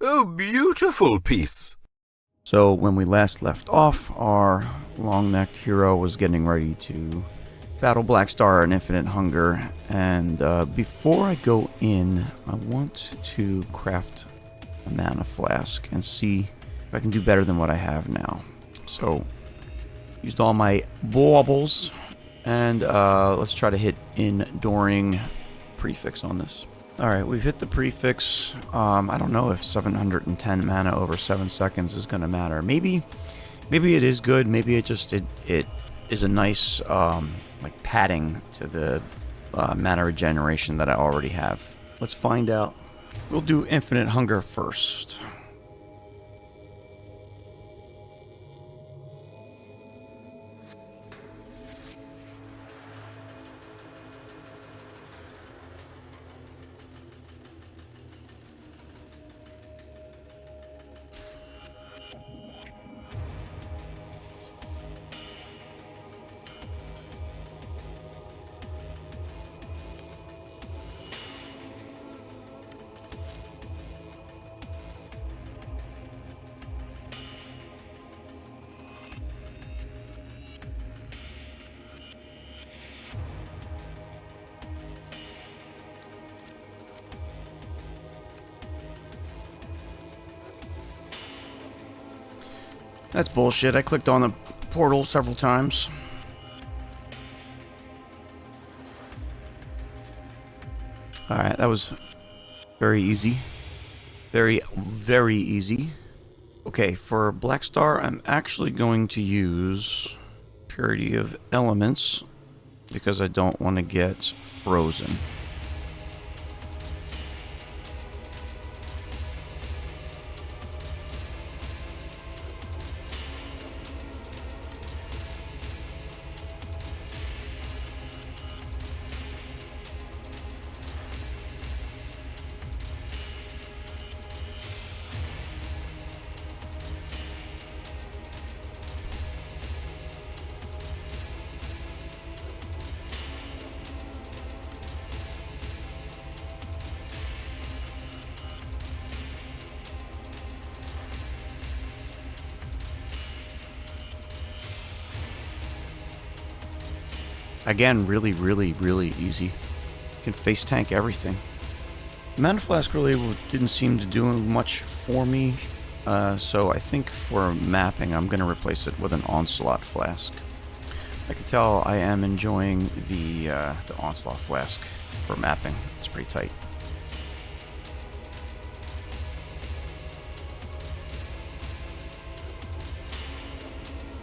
A beautiful piece. So when we last left off, our long-necked hero was getting ready to battle Black Star and Infinite Hunger. And before I go in, I want to craft a mana flask and see if I can do better than what I have now. So used all my baubles, and let's try to hit Enduring Prefix on this. Alright, we've hit the prefix. I don't know if 710 mana over 7 seconds is going to matter. Maybe it is good. Maybe it is a nice like padding to the mana regeneration that I already have. Let's find out. We'll do Infinite Hunger first. That's bullshit. I clicked on the portal several times. Alright, that was very easy. Very, very easy. Okay, for Black Star, I'm actually going to use Purity of Elements because I don't want to get frozen. Again, really, really, really easy. Can face tank everything. Mana Flask really didn't seem to do much for me, so I think for mapping I'm going to replace it with an Onslaught Flask. I can tell I am enjoying the Onslaught Flask for mapping. It's pretty tight.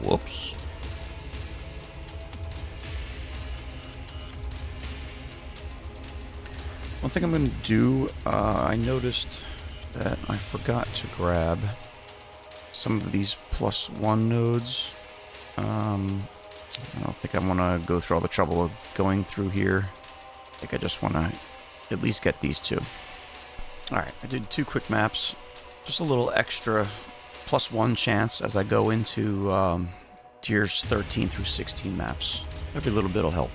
Whoops. One thing I'm going to do, I noticed that I forgot to grab some of these +1 nodes. I don't think I want to go through all the trouble of going through here. I think I just want to at least get these two. Alright, I did 2 quick maps. Just a little extra +1 chance as I go into tiers 13 through 16 maps. Every little bit will help.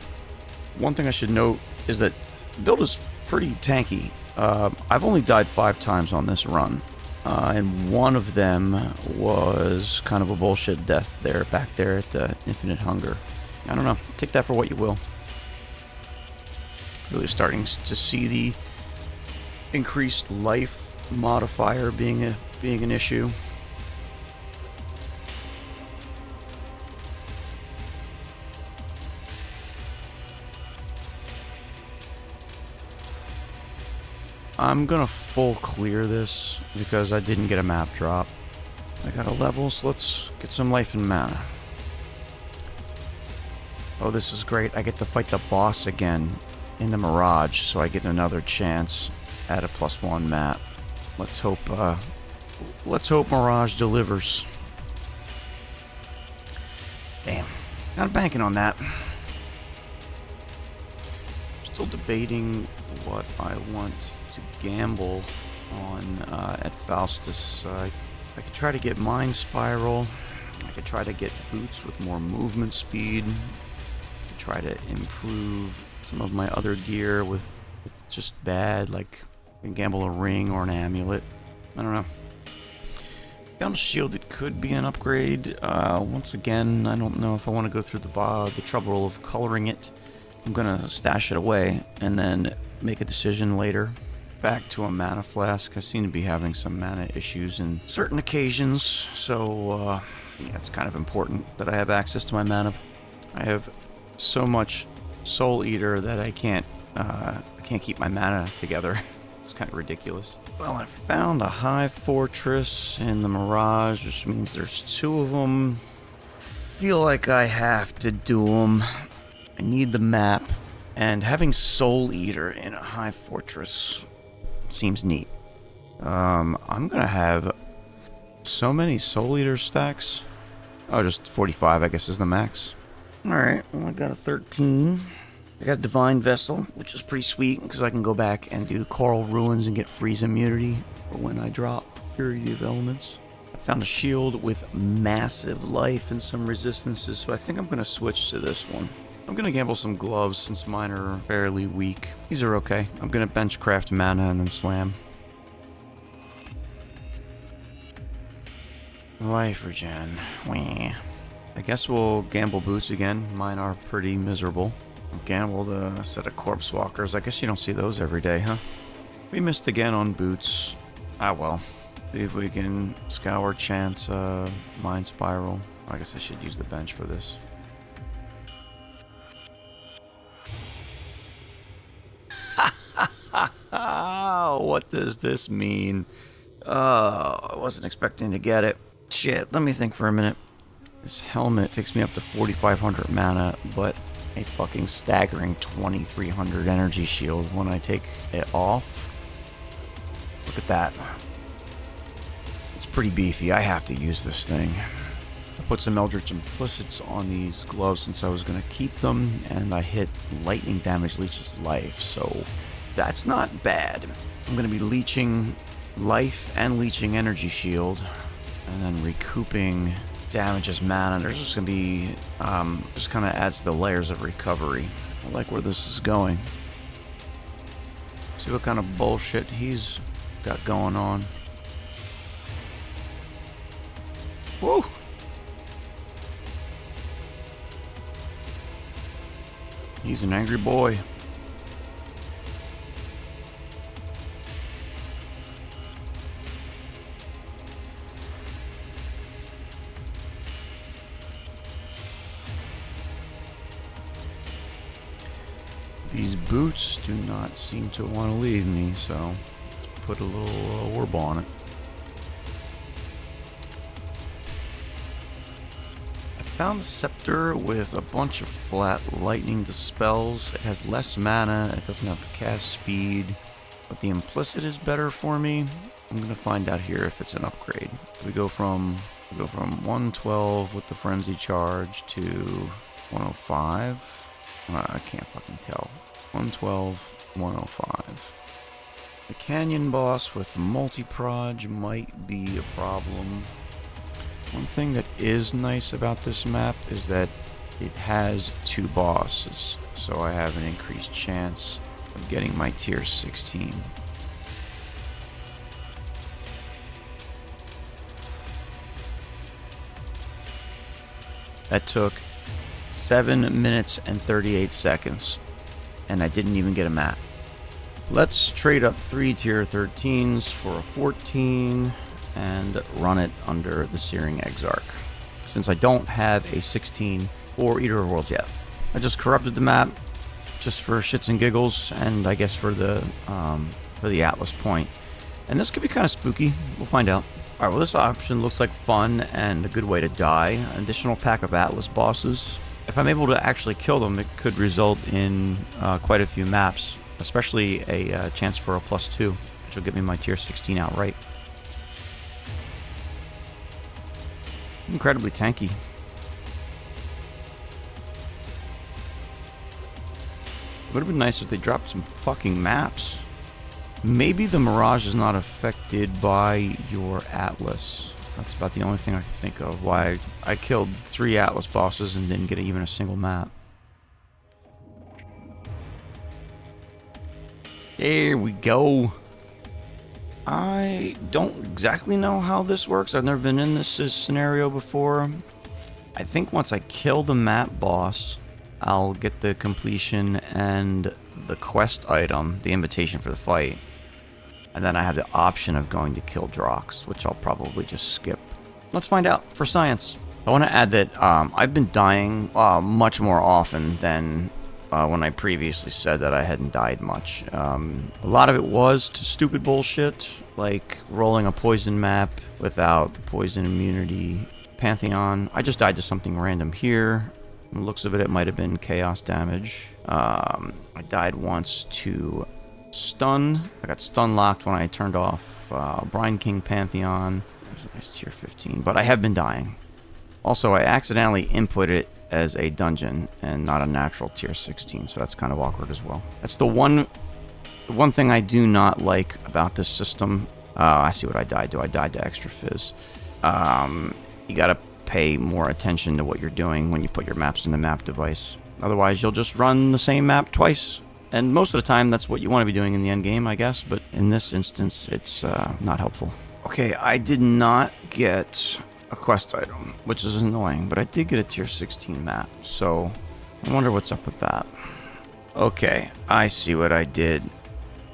One thing I should note is that the build is pretty tanky. I've only died 5 times on this run, and one of them was kind of a bullshit death there, back there at Infinite Hunger. I don't know, take that for what you will. Really starting to see the increased life modifier being an issue. I'm gonna full clear this because I didn't get a map drop. I got a level, so let's get some life and mana. Oh, this is great. I get to fight the boss again in the Mirage, so I get another chance at a +1 map. Let's hope Mirage delivers. Damn, not banking on that. Still debating what I want to gamble on at Faustus. I could try to get Mind Spiral. I could try to get boots with more movement speed. I could try to improve some of my other gear with just bad, like I can gamble a ring or an amulet. I don't know. Found a shield that could be an upgrade. Once again, I don't know if I want to go through the trouble of coloring it. I'm gonna stash it away and then make a decision later. Back to a mana flask. I seem to be having some mana issues in certain occasions, so yeah, it's kind of important that I have access to my mana. I have so much Soul Eater that I can't keep my mana together. It's kind of ridiculous. Well, I found a high fortress in the Mirage, which means there's 2 of them. Feel like I have to do them. I need the map, and having Soul Eater in a high fortress seems neat. I'm gonna have so many Soul Eater stacks. Oh, just 45, I guess, is the max. Alright, well, I got a 13. I got a Divine Vessel, which is pretty sweet, because I can go back and do Coral Ruins and get freeze immunity for when I drop Purity of Elements. I found a shield with massive life and some resistances, so I think I'm going to switch to this one. I'm going to gamble some gloves since mine are fairly weak. These are okay. I'm going to bench craft mana and then slam. Life regen. Wah. I guess we'll gamble boots again. Mine are pretty miserable. Gambled a set of corpse walkers. I guess you don't see those every day, huh? We missed again on boots. Ah well. See if we can scour chance Mind Spiral. I guess I should use the bench for this. What does this mean? I wasn't expecting to get it. Shit, let me think for a minute. This helmet takes me up to 4,500 mana, but a fucking staggering 2,300 energy shield when I take it off. Look at that. It's pretty beefy. I have to use this thing. I put some Eldritch Implicits on these gloves since I was going to keep them, and I hit lightning damage leeches life, so that's not bad. I'm going to be leeching life and leeching energy shield, and then recouping damages mana. There's just going to be, just kind of adds to the layers of recovery. I like where this is going. See what kind of bullshit he's got going on. Woo! He's an angry boy. These boots do not seem to want to leave me, so let's put a little orb on it. I found a scepter with a bunch of flat lightning dispels. It has less mana, it doesn't have the cast speed, but the implicit is better for me. I'm gonna find out here if it's an upgrade. We go from 112 with the frenzy charge to 105. I can't fucking tell. 112, 105. The canyon boss with multi-proj might be a problem. One thing that is nice about this map is that it has 2 bosses, so I have an increased chance of getting my tier 16. That took 7 minutes and 38 seconds, and I didn't even get a map. Let's trade up 3 tier 13s for a 14 and run it under the Searing Exarch, since I don't have a 16 or Eater of Worlds yet. I just corrupted the map just for shits and giggles, and I guess for the Atlas point. And this could be kind of spooky. We'll find out. Alright, well, this option looks like fun and a good way to die. An additional pack of Atlas bosses. If I'm able to actually kill them, it could result in quite a few maps, especially a chance for a +2, which will give me my tier 16 outright. Incredibly tanky. It would have been nice if they dropped some fucking maps. Maybe the Mirage is not affected by your Atlas. That's about the only thing I can think of why I killed 3 Atlas bosses and didn't get even a single map. There we go. I don't exactly know how this works. I've never been in this scenario before. I think once I kill the map boss, I'll get the completion and the quest item, the invitation for the fight. And then I have the option of going to kill Drox, which I'll probably just skip. Let's find out for science. I want to add that I've been dying much more often than when I previously said that I hadn't died much. A lot of it was to stupid bullshit, like rolling a poison map without the poison immunity Pantheon. I just died to something random here. From the looks of it, it might have been chaos damage. I died once to stun. I got stun locked when I turned off Brine King Pantheon. There's a nice tier 15, but I have been dying. Also, I accidentally input it as a dungeon and not a natural tier 16, so that's kind of awkward as well. That's the one thing I do not like about this system. I see what I died to. I died to extra fizz. You gotta pay more attention to what you're doing when you put your maps in the map device. Otherwise, you'll just run the same map twice. And most of the time, that's what you want to be doing in the end game, I guess. But in this instance, it's not helpful. Okay, I did not get a quest item, which is annoying, but I did get a tier 16 map, so I wonder what's up with that. Okay, I see what I did.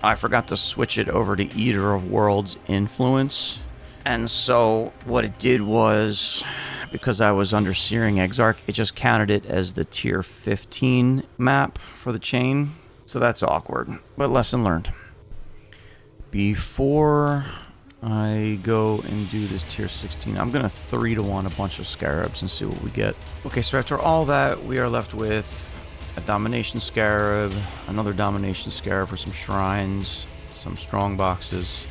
I forgot to switch it over to Eater of Worlds Influence, and so what it did was, because I was under Searing Exarch, it just counted it as the tier 15 map for the chain, so that's awkward, but lesson learned. Before I go and do this tier 16, I'm gonna 3-to-1 a bunch of scarabs and see what we get. Okay, so after all that, we are left with a domination scarab, another domination scarab for some shrines, some strong boxes,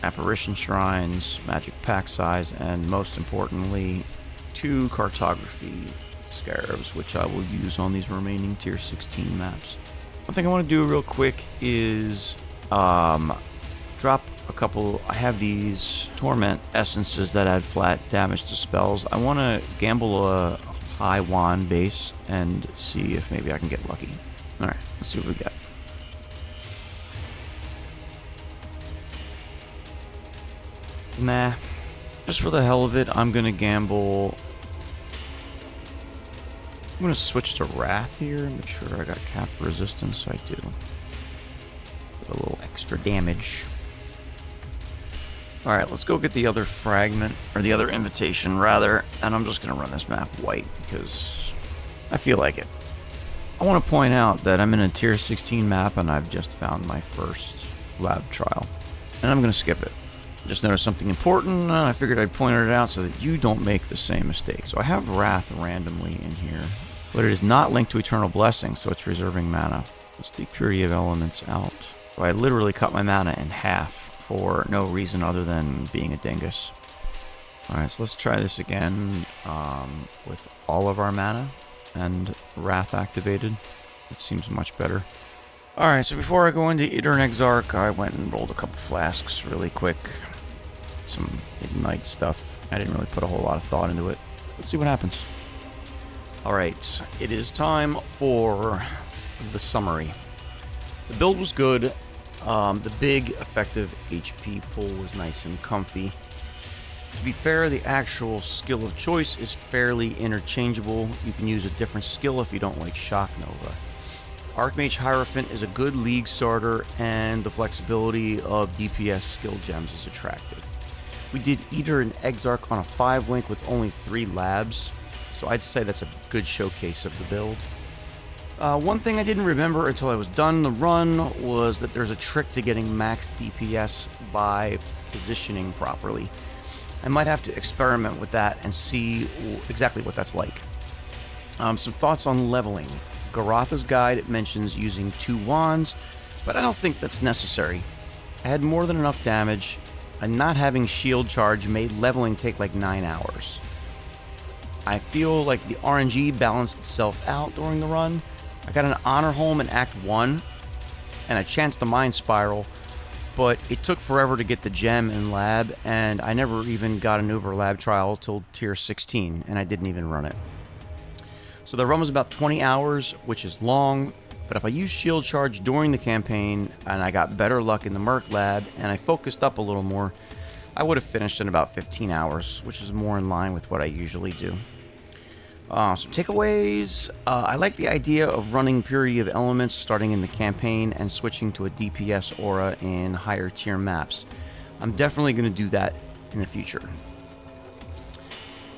apparition shrines, magic pack size, and most importantly, 2 cartography scarabs, which I will use on these remaining tier 16 maps. One thing I want to do real quick is drop a couple. I have these torment essences that add flat damage to spells. I want to gamble a high wand base and see if maybe I can get lucky. Alright, let's see what we got. Nah. Just for the hell of it, I'm going to gamble. I'm going to switch to Wrath here and make sure I got cap resistance. I do. A little extra damage. Alright, let's go get the other fragment, or the other invitation, rather, and I'm just going to run this map white, because I feel like it. I want to point out that I'm in a tier 16 map, and I've just found my first lab trial, and I'm going to skip it. Just noticed something important, and I figured I'd point it out so that you don't make the same mistake. So I have Wrath randomly in here, but it is not linked to Eternal Blessing, so it's reserving mana. Let's take Purity of Elements out. So I literally cut my mana in half for no reason other than being a dingus. Alright, so let's try this again with all of our mana and Wrath activated. It seems much better. Alright, so before I go into Eater and Exarch, I went and rolled a couple flasks really quick. Some Ignite stuff. I didn't really put a whole lot of thought into it. Let's see what happens. Alright, it is time for the summary. The build was good. The big effective HP pull was nice and comfy. To be fair, the actual skill of choice is fairly interchangeable. You can use a different skill if you don't like Shock Nova. Archmage Hierophant is a good league starter, and the flexibility of DPS skill gems is attractive. We did Eater and Exarch on a 5-link with only 3 labs, so I'd say that's a good showcase of the build. One thing I didn't remember until I was done the run was that there's a trick to getting max DPS by positioning properly. I might have to experiment with that and see exactly what that's like. Some thoughts on leveling. Garotha's guide mentions using 2 wands, but I don't think that's necessary. I had more than enough damage, and not having shield charge made leveling take like 9 hours. I feel like the RNG balanced itself out during the run. I got an honor home in Act 1 and a chance to Mind Spiral, but it took forever to get the gem in lab, and I never even got an Uber lab trial till tier 16, and I didn't even run it. So the run was about 20 hours, which is long. But if I used Shield Charge during the campaign and I got better luck in the Merc Lab and I focused up a little more, I would have finished in about 15 hours, which is more in line with what I usually do. Some takeaways. I like the idea of running Purity of Elements starting in the campaign and switching to a DPS aura in higher tier maps. I'm definitely going to do that in the future.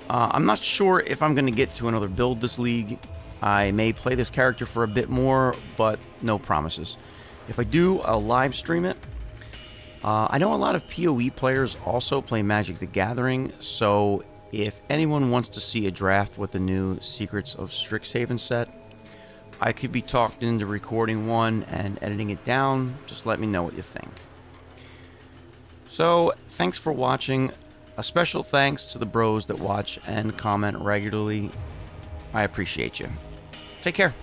I'm not sure if I'm going to get to another build this league. I may play this character for a bit more, but no promises. If I do, I'll live stream it. I know a lot of PoE players also play Magic the Gathering, so if anyone wants to see a draft with the new Secrets of Strixhaven set, I could be talked into recording one and editing it down. Just let me know what you think. So, thanks for watching. A special thanks to the bros that watch and comment regularly. I appreciate you. Take care.